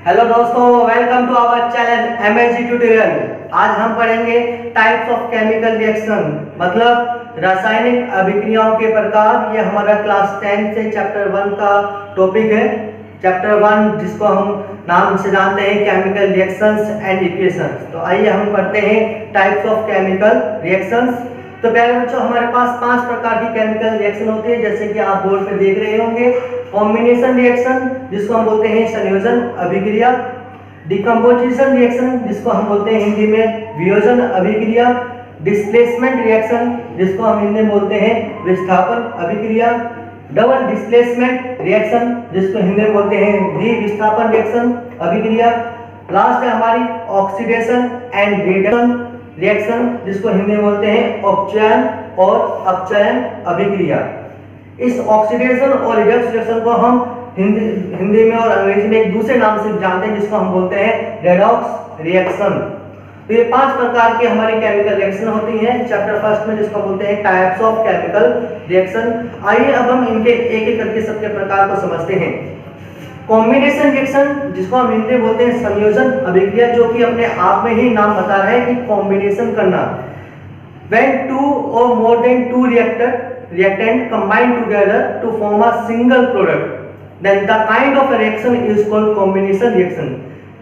Hello दोस्तों, welcome to our channel MSG tutorial. आज हम पढ़ेंगे टाइप्स ऑफ केमिकल रिएक्शन, मतलब रासायनिक अभिक्रियाओं के प्रकार। ये हमारा क्लास 10 से चैप्टर 1 का टॉपिक है। चैप्टर 1 जिसको हम नाम से जानते हैं केमिकल रिएक्शंस एंड इक्वेशंस। तो आइए हम पढ़ते हैं टाइप्स ऑफ केमिकल रिएक्शंस। तो प्यारे बच्चों, हमारे पास 5 प्रकार की केमिकल रिएक्शन होती है, जैसे कि आप बोर्ड पे देख रहे होंगे। कॉम्बिनेशन रिएक्शन जिसको हम बोलते हैं संयोजन अभिक्रिया, डिकम्पोजिशन रिएक्शन जिसको हम बोलते हैं हिंदी में वियोजन अभिक्रिया, डिस्प्लेसमेंट रिएक्शन जिसको हम हिंदी में बोलते हैं विस्थापन अभिक्रिया, डबल डिस्प्लेसमेंट रिएक्शन जिसको हिंदी में बोलते हैं द्विविस्थापन रिएक्शन अभिक्रिया। लास्ट है हमारी ऑक्सीडेशन एंड रिडक्शन रिएक्शन जिसको हिंदी में बोलते हैं अपचयन और अपचयन अभिक्रिया। इस ऑक्सीडेशन और रिडक्शन रिएक्शन को हम हिंदी में और अंग्रेजी में एक दूसरे नाम से जानते हैं जिसको हम बोलते हैं रेडॉक्स रिएक्शन। तो ये 5 प्रकार की हमारी केमिकल रिएक्शन होती हैं चैप्टर फर्स्ट में, जिसको बोलते हैं टाइप्स ऑफ केमिकल रिएक्शन। आइए अब हम इनके एक एक करके सबके प्रकार को समझते हैं। कॉम्बिनेशन रिएक्शन जिसको हम हिंदी में बोलते हैं संयोजन अभिक्रिया, जो कि अपने आप में ही नाम बता रहा है कि कॉम्बिनेशन करना। When two or more than two reactant combine together to form a single product, then the kind of a reaction is called combination reaction।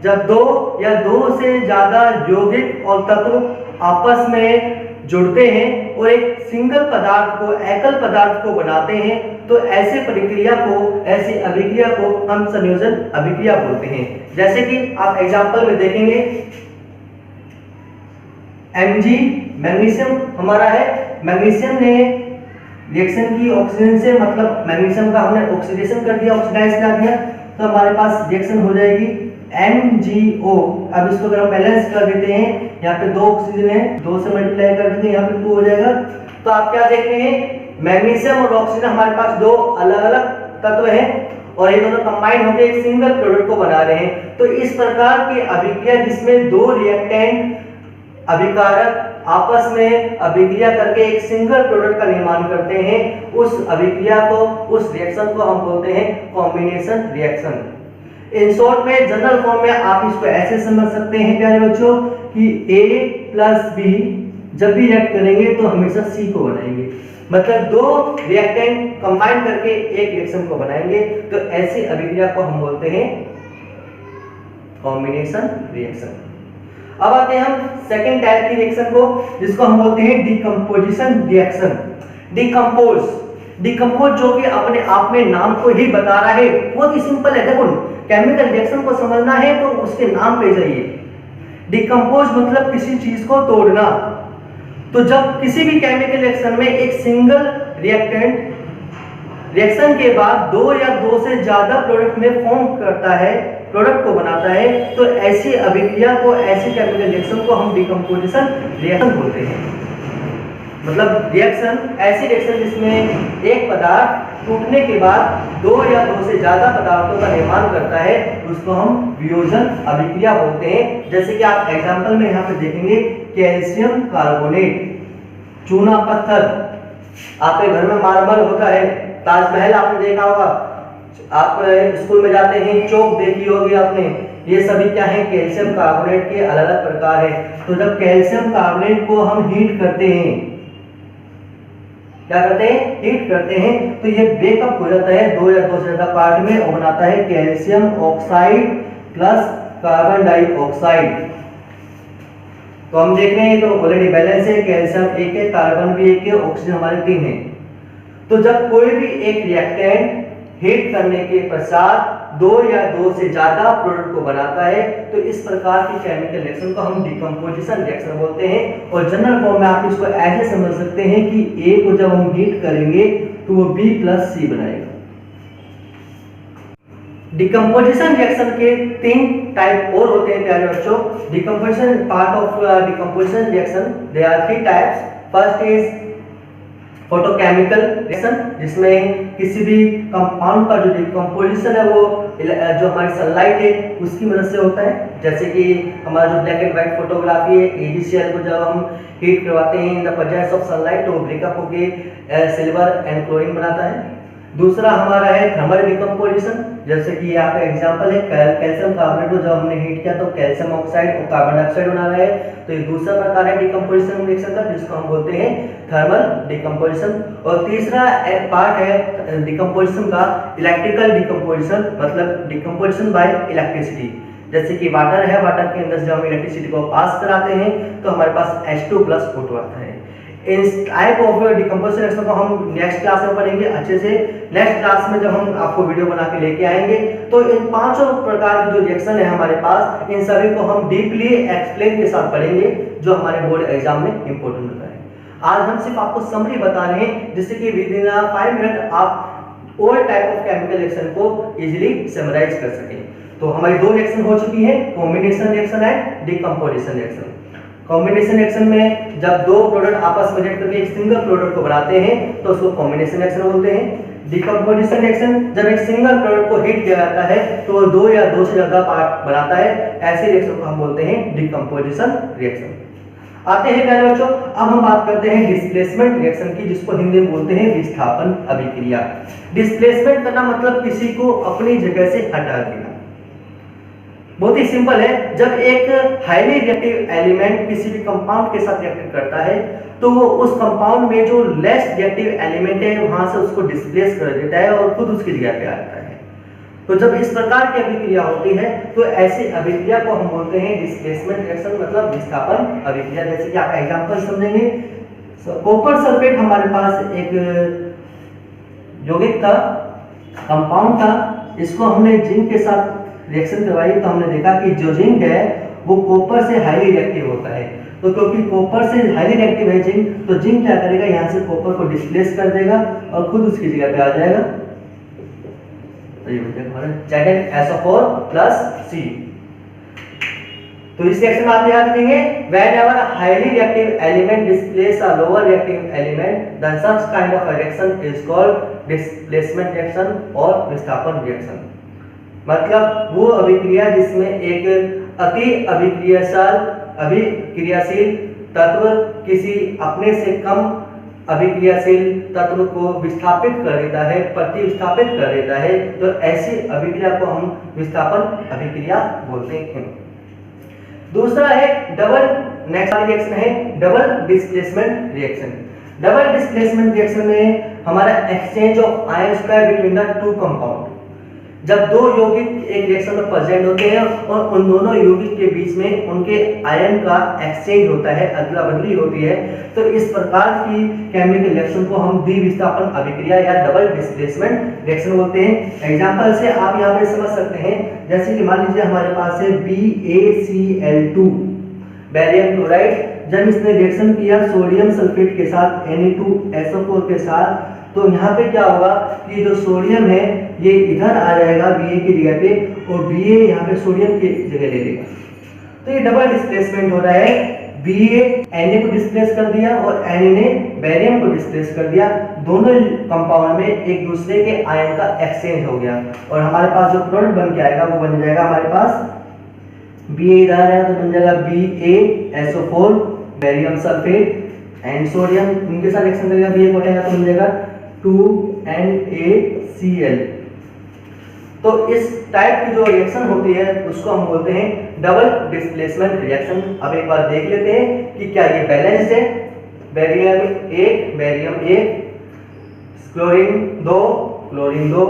जब दो या दो से ज्यादा यौगिक और तत्व आपस में जुड़ते हैं और एक सिंगल पदार्थ को, एकल पदार्थ को बनाते हैं, तो ऐसे प्रक्रिया को, ऐसी अभिक्रिया को हम संयोजन अभिक्रिया बोलते हैं। जैसे कि आप एग्जांपल में देखेंगे, Mg मैग्नीशियम हमारा है, मैग्नीशियम ने रिएक्शन की ऑक्सीजन से, मतलब मैग्नीशियम का हमने ऑक्सीडेशन कर दिया, ऑक्सीडाइज कर दिया, तो हमारे पास रिएक्शन हो जाएगी MgO। अब इसको अगर हम बैलेंस कर देते हैं, यहाँ पे 2 ऑक्सीजन है, 2 से मल्टीप्लाई कर देंगे, यहाँ पे 2 हो जाएगा। तो आप क्या देख रहे हैं, मैग्नीशियम और ऑक्सीजन हमारे पास 2 अलग-अलग तत्व हैं और ये दोनों कंबाइन होकर एक सिंगल प्रोडक्ट को बना रहे हैं। तो इस प्रकार की अभिक्रिया जिसमें 2 रिएक्टेंट अभिकारक आपस में अभिक्रिया करके एक सिंगल प्रोडक्ट का निर्माण करते हैं, उस अभिक्रिया को, उस रिएक्शन को हम बोलते हैं कॉम्बिनेशन रिएक्शन। इन शॉर्ट में, जनरल फॉर्म में आप इसको ऐसे समझ सकते हैं प्यारे बच्चों कि A प्लस B जब भी रिएक्ट करेंगे तो हमेशा C को बनाएंगे, मतलब 2 रिएक्टेंट कंबाइन करके एक रिएक्शन को बनाएंगे। तो ऐसी अभिक्रिया को हम बोलते हैं कॉम्बिनेशन रिएक्शन। अब आते हैं हम सेकेंड टाइप की रिएक्शन को, जिसको हम बोलते हैं डिकम्पोजिशन रिएक्शन। डिकम्पोज जो कि अपने आप में नाम को ही बता रहा है, बहुत ही सिंपल है। देखो, केमिकल रिएक्शन को समझना है तो उसके नाम पे जाइए। डिकम्पोज मतलब किसी चीज को तोड़ना। तो जब किसी भी केमिकल रिएक्शन में एक सिंगल रिएक्टेंट रिएक्शन के बाद 2 या 2 से ज्यादा प्रोडक्ट में फॉर्म करता है, प्रोडक्ट को बनाता है, तो ऐसी अभिक्रिया को, ऐसी केमिकल रिएक्शन को हम डिकम्पोजिशन रिएक्शन बोलते हैं। मतलब रिएक्शन, ऐसी रिएक्शन जिसमें एक पदार्थ टूटने के बाद 2 या 2 से ज्यादा पदार्थों का निर्माण करता है, उसको हम वियोजन अभिक्रिया बोलते हैं। जैसे कि आप एग्जांपल में यहाँ पे देखेंगे, कैल्शियम कार्बोनेट, चूना पत्थर। आपके घर में मार्बल होता है, ताजमहल आपने देखा होगा, आप स्कूल में जाते हैं, चौक देखी होगी आपने। ये सभी क्या है, कैल्शियम कार्बोनेट के अलग अलग प्रकार है। तो जब कैल्शियम कार्बोनेट को हम हीट करते हैं, क्या करते हैं, हीट करते हैं, तो ये ब्रेकअप हो जाता है 2 या 2 से ज्यादा पार्ट में और बनाता है calcium oxide plus carbon dioxide. तो हम देख रहे हैं तो ऑलरेडी बैलेंस है, कैल्शियम 1 है, कार्बन भी 1 है, ऑक्सीजन हमारे 3 है। तो जब कोई भी एक रिएक्टेंट हीट करने के पश्चात 2 या 2 से ज्यादा प्रोडक्ट को बनाता है, तो इस प्रकार की केमिकल रिएक्शन को हम डिकम्पोजिशन रिएक्शन बोलते हैं। और जनरल फॉर्म में आप इसको ऐसे समझ सकते हैं कि A को जब हम हीट करेंगे तो वो B प्लस C बनाएगा। डिकम्पोजिशन रिएक्शन के 3 टाइप और होते हैं प्यारे बच्चों। Decomposition part of decomposition reaction, there are 3 types. First is photochemical reaction, जिसमें किसी भी कंपाउंड का जो डिकम्पोजिशन है वो जो हमारी सनलाइट है उसकी मदद से होता है। जैसे कि हमारा जो ब्लैक एंड व्हाइट फोटोग्राफी है, AgCl को जब हम हीट करवाते हैं in the presence of sunlight, तो ब्रेकअप होके सिल्वर एंड क्लोरीन बनाता है। दूसरा हमारा है थर्मल डिकम्पोजिशन, जैसे कि यहाँ पे एग्जांपल है कैल्शियम कार्बोनेट को जब हमने हीट किया तो कैल्शियम ऑक्साइड और कार्बन डाइऑक्साइड बना रहा है, तो ये दूसरा प्रकार है डिकम्पोजिशन रिएक्शन का, जिसको हम बोलते हैं थर्मल डिकम्पोजिशन। और तीसरा पार्ट है डिकम्पोजिशन का इलेक्ट्रिकल डिकम्पोजिशन, मतलब डिकम्पोजिशन बाय इलेक्ट्रिसिटी। जैसे कि वाटर है, वाटर के अंदर जब हम इलेक्ट्रिसिटी को पास कराते हैं तो हमारे पास H2+ फोटो आता है। इस टाइप ऑफ डिकम्पोजिशन रिएक्शन को हम नेक्स्ट क्लास में पढ़ेंगे अच्छे से। नेक्स्ट क्लास में जब हम आपको वीडियो बना के लेके आएंगे तो इन पांचों प्रकार की जो रिएक्शन है हमारे पास, इन सभी को हम डीपली एक्सप्लेन के साथ पढ़ेंगे, जो हमारे बोर्ड एग्जाम में इंपॉर्टेंट होता है। आज हम सिर्फ आपको समरी बता रहे हैं, जिससे कि विद इन 5 मिनट आप all type of chemical reaction को इजीली समराइज कर सकें। तो हमारी दो रिएक्शन हो चुकी है, combination reaction and decomposition reaction. Combination reaction में जब दो प्रोडक्ट आपस में रिएक्ट करके एक सिंगल प्रोडक्ट को बनाते हैं तो उसको कॉम्बिनेशन रिएक्शन बोलते हैं। डिकम्पोजिशन रिएक्शन जब एक सिंगल प्रोडक्ट को हीट किया जाता है तो वो दो या दो से ज्यादा पार्ट बनाता है, ऐसे रिएक्शन को हम बोलते हैं डिकम्पोजिशन रिएक्शन। आते हैं पहले बच्चों, अब हम बात करते हैं डिस्प्लेसमेंट रिएक्शन की, जिसको हिंदी में बोलते हैं विस्थापन अभिक्रिया। डिस्प्लेसमेंट करना मतलब किसी को अपनी जगह से हटा देना। बहुत ही सिंपल है, जब एक हाईली रिएक्टिव एलिमेंट किसी भी कंपाउंड के साथ रिएक्ट करता है तो वो उस कंपाउंड में जो लेस रिएक्टिव एलिमेंट है वहां से उसको डिस्प्लेस कर देता है और खुद उसकी जगह पे आ जाता है। तो जब इस प्रकार की अभिक्रिया होती है तो ऐसी अभिक्रिया को हम बोलते हैं डिस्प्लेसमेंट रिएक्शन, मतलब विस्थापन अभिक्रिया। जैसे कि आप एग्जांपल समझेंगे, कॉपर सल्फेट हमारे पास एक यौगिक था, कंपाउंड था, इसको हमने जिंक के साथ रिएक्शन करवाई तो हमने देखा कि जो जिंक है वो कॉपर से हाईली रिएक्टिव होता है। तो क्योंकि कॉपर से हाईली रिएक्टिव है जिंक, तो जिंक क्या करेगा, यहाँ से कॉपर को डिस्प्लेस कर देगा और खुद उसकी जगह पे आ जाएगा। तो ये Zn+SO4+C। तो इस रिएक्शन में आप याद रखेंगे, whenever highly reactive element displace a lower reactive element, then such kind of a reaction is called displacement reaction और विस्थापन रिएक्शन। मतलब वो अभिक्रिया जिसमें एक अति अभिक्रियाशील तत्व किसी अपने से कम अभिक्रियाशील तत्व को विस्थापित कर देता है, प्रतिविस्थापित कर देता है, तो ऐसी अभिक्रिया को हम विस्थापन अभिक्रिया बोलते हैं। दूसरा है डबल, नेक्स्ट रिएक्शन है double displacement reaction. Double displacement reaction में हमारा एक्सचेंज ऑफ आयंस का बिटवीन द टू कंपाउंड। जब दो यौगिक एक रिएक्शन में प्रेजेंट होते हैं और उन दोनों यौगिक के बीच में उनके आयन का एक्सचेंज होता है, अदला बदली होती है, तो इस प्रकार की केमिकल रिएक्शन को हम द्विविस्थापन अभिक्रिया या डबल डिस्प्लेसमेंट रिएक्शन बोलते हैं। एग्जांपल से आप यहाँ पे समझ सकते हैं, जैसे कि मान लीजिए हमारे पास है BaCl2 बैरियम क्लोराइड। जब इसने रिएक्शन किया सोडियम सल्फेट के साथ Na2SO4 के साथ, तो यहाँ पे क्या होगा कि जो सोडियम है ये इधर आ जाएगा Ba की जगह पे और Ba यहाँ पे सोडियम की जगह ले लेगा। तो ये डबल डिस्प्लेसमेंट हो रहा है, Ba Na को डिस्प्लेस कर दिया और Na ने बैरियम को डिस्प्लेस कर दिया। दोनों कंपाउंड में एक दूसरे के आयन का एक्सचेंज हो गया और हमारे पास जो प्रोडक्ट बन के आएगा वो बन जाएगा, हमारे पास Ba इधर है तो बन जाएगा BaSO4 barium sulphate and sodium, उनके साथ रिएक्शन करेगा Ba को हटाएगा तो बन जाएगा 2NaCl। तो इस टाइप की जो रिएक्शन होती है उसको हम बोलते हैं डबल डिस्प्लेसमेंट रिएक्शन। अब एक बार देख लेते हैं कि क्या ये बैलेंस्ड है। Barium 1 chlorine 2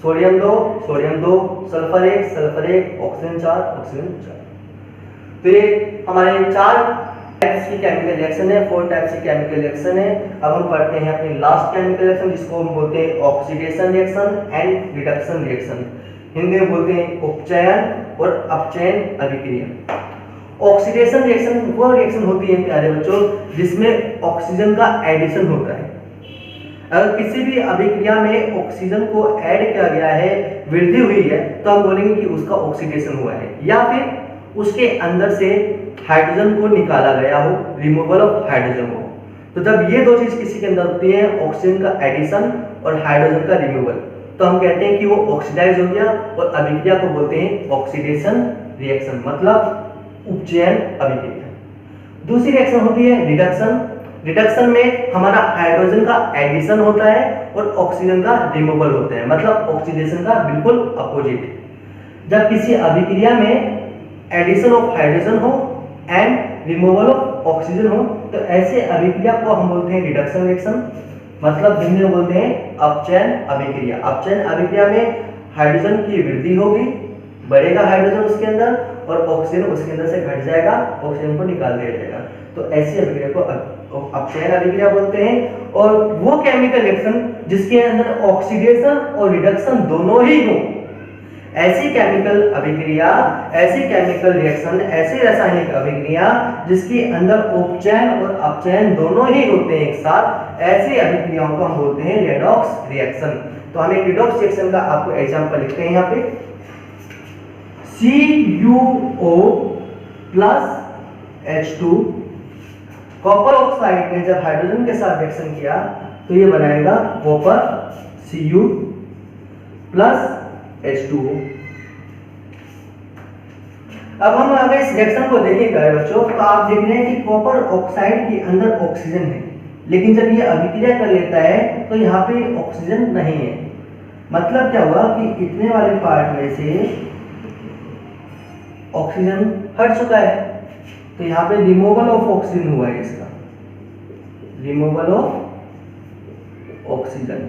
sodium 2 sulphur 1 oxygen 4। तो ये हमारे 4 टाइप्स की केमिकल रिएक्शन है, 4 टाइप्स की केमिकल रिएक्शन है। अब हम पढ़ते हैं अपनी लास्ट केमिकल रिएक्शन, जिसको हम बोलते हैं oxidation reaction and reduction reaction. Hindi में बोलते हैं उपचयन और अपचयन अभिक्रिया। ऑक्सीडेशन रिएक्शन वो रिएक्शन होती है प्यारे बच्चों जिसमें ऑक्सीजन का एडिशन होता है। अगर किसी भी अभिक्रिया में ऑक्सीजन को ऐड किया गया है, वृद्धि हुई है, तो हम बोलेंगे कि उसका ऑक्सीडेशन हुआ है, या फिर उसके अंदर से हाइड्रोजन को निकाला गया हो, रिमूवल ऑफ हाइड्रोजन हो। तो जब ये दो चीज किसी के अंदर होती है, ऑक्सीजन का एडिशन और हाइड्रोजन का रिमूवल, तो हम कहते हैं कि वो ऑक्सीडाइज हो गया और अभिक्रिया को बोलते हैं ऑक्सीडेशन रिएक्शन, मतलब उपचयन अभिक्रिया। दूसरी रिएक्शन होती है रिडक्शन। रिडक्शन में हमारा हाइड्रोजन का एडिशन होता है और ऑक्सीजन का रिमूवल होता है, मतलब ऑक्सीडेशन का बिल्कुल अपोजिट। जब किसी अभिक्रिया में एडिशन ऑफ हाइड्रोजन हो एंड रिमूवल ऑफ ऑक्सीजन हो तो ऐसे अभिक्रिया को हम बोलते हैं रिडक्शन रिएक्शन, मतलब हिंदी में बोलते हैं अपचयन अभिक्रिया। अपचयन अभिक्रिया में हाइड्रोजन की वृद्धि होगी, बढ़ेगा हाइड्रोजन उसके अंदर और ऑक्सीजन उसके अंदर से घट जाएगा, ऑक्सीजन को निकाल दिया जाएगा। तो ऐसी अभिक्रिया को अपचयन अभिक्रिया बोलते हैं। और वो केमिकल रिएक्शन जिसके अंदर ऑक्सीडेशन और रिडक्शन दोनों ही हो, ऐसी केमिकल अभिक्रिया, ऐसी केमिकल रिएक्शन, ऐसी रासायनिक अभिक्रिया जिसके अंदर उपचयन और अपचयन दोनों ही होते हैं एक साथ, ऐसी अभिक्रियाओं को हम बोलते हैं रेडॉक्स रिएक्शन। तो हम एक रेडॉक्स रिएक्शन का आपको एग्जांपल लिखते हैं यहाँ पे, CuO plus H2 copper oxide ने जब हाइड्रोजन के साथ रिएक्शन किया तो ये बनाएगा कॉपर Cu प्लस H2O। अब हम अगर इस रिएक्शन को देखेंगे बच्चों तो आप देख रहे हैं कि कॉपर ऑक्साइड के अंदर ऑक्सीजन है, लेकिन जब ये अभिक्रिया कर लेता है तो यहाँ पे ऑक्सीजन नहीं है। मतलब क्या हुआ कि इतने वाले पार्ट में से ऑक्सीजन हट चुका है, तो यहाँ पे रिमूवल ऑफ ऑक्सीजन हुआ है, इसका रिमूवल ऑफ ऑक्सीजन।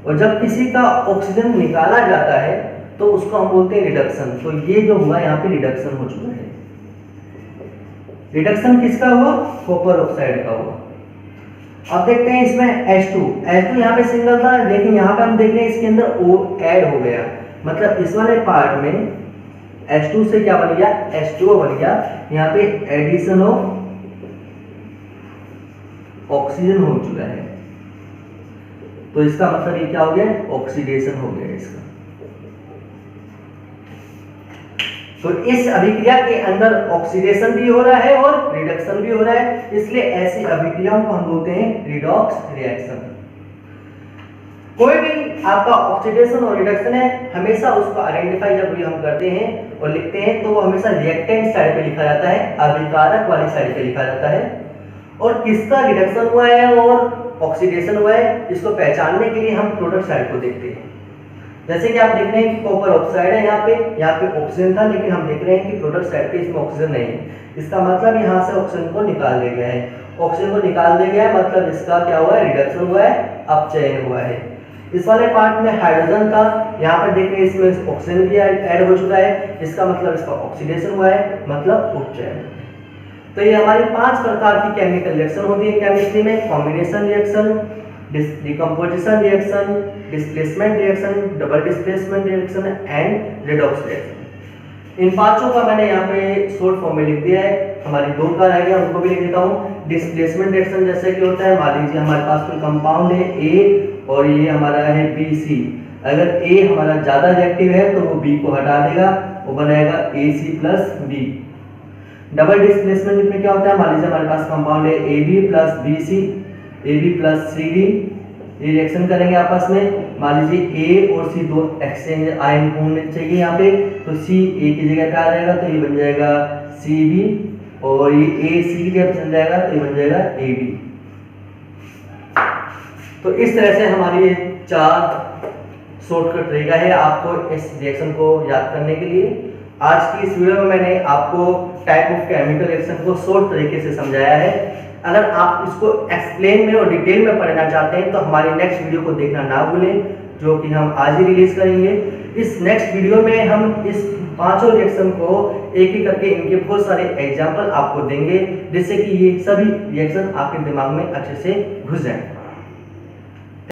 और जब किसी का ऑक्सीजन निकाला जाता है तो उसको हम बोलते हैं रिडक्शन। तो ये जो हुआ यहाँ पे रिडक्शन हो चुका है। रिडक्शन किसका हुआ? कॉपर ऑक्साइड का हुआ। अब देखते हैं इसमें H2 यहाँ पे सिंगल था, लेकिन यहाँ पे हम देख रहे हैं इसके अंदर O ऐड हो गया, मतलब इस वाले पार्ट में H2 से क्या बन गया? H2O बन गया। यहाँ पे एडिशन ऑफ ऑक्सीजन हो चुका है, तो इसका मतलब ये क्या हो गया? ऑक्सीडेशन हो गया इसका। तो इस अभिक्रिया के अंदर ऑक्सीडेशन भी हो रहा है और रिडक्शन भी हो रहा है, इसलिए ऐसी अभिक्रियाओं को हम बोलते हैं रिडॉक्स रिएक्शन। कोई भी आपका ऑक्सीडेशन और रिडक्शन है, हमेशा उसको आइडेंटिफाई जब भी हम करते हैं और लिखते हैं तो वो हमेशा रिएक्टेंट साइड पे लिखा जाता है, अभिकारक वाली साइड पे लिखा जाता है। और किसका रिडक्शन हुआ है और ऑक्सीडेशन हुआ है, इसको पहचानने के लिए हम प्रोडक्ट साइड को देखते हैं। जैसे कि आप देख रहे हैं कि कॉपर ऑक्साइड है, यहाँ पे ऑक्सीजन था, लेकिन हम देख रहे हैं कि प्रोडक्ट साइड पे इसमें ऑक्सीजन नहीं है। इसका मतलब यहाँ से ऑक्सीजन को निकाल दिया गया है। ऑक्सीजन को निकाल दिया गया है मतलब इसका क्या हुआ है? रिडक्शन हुआ है, अपचयन हुआ है। इस वाले पार्ट में हाइड्रोजन था, यहाँ पर देख रहे हैं इसमें ऑक्सीजन भी ऐड हो चुका है, इसका मतलब इसका ऑक्सीडेशन हुआ है, मतलब उपचयन। तो ये हमारी 5 प्रकार की केमिकल रिएक्शन होती है केमिस्ट्री में: combination reaction, decomposition reaction, displacement reaction, double displacement reaction and redox reaction. इन 5 का मैंने यहाँ पे शॉर्ट फॉर्म में लिख दिया है। हमारी 2 का रह गया, उनको भी लिख देता हूँ। डिस्प्लेसमेंट रिएक्शन जैसे कि होता है, मान लीजिए हमारे पास कोई कंपाउंड है A और ये हमारा है BC। अगर A हमारा ज्यादा रिएक्टिव है तो वो B को हटा देगा, वो बनाएगा AC+B। डबल डिस्प्लेसमेंट में क्या होता है? मान लीजिए हमारे पास कंपाउंड है AB+BC, AB+CD, ये रिएक्शन करेंगे आपस में। मान लीजिए A और C दो एक्सचेंज आयन होने चाहिए यहाँ पे, तो C A की जगह पे आ जाएगा तो ये बन जाएगा CB, और ये A C की जगह चल जाएगा तो ये बन जाएगा AB। तो इस तरह से हमारी ये 4 शॉर्टकट तरीका है आपको इस रिएक्शन को याद करने के लिए। आज की इस वीडियो में मैंने आपको टाइप ऑफ केमिकल रिएक्शन को शॉर्ट तरीके से समझाया है। अगर आप इसको एक्सप्लेन में और डिटेल में पढ़ना चाहते हैं तो हमारी नेक्स्ट वीडियो को देखना ना भूलें, जो कि हम आज ही रिलीज करेंगे। इस नेक्स्ट वीडियो में हम इस 5 रिएक्शन को एक एक करके इनके बहुत सारे एग्जाम्पल आपको देंगे, जिससे कि ये सभी रिएक्शन आपके दिमाग में अच्छे से घुस जाएं।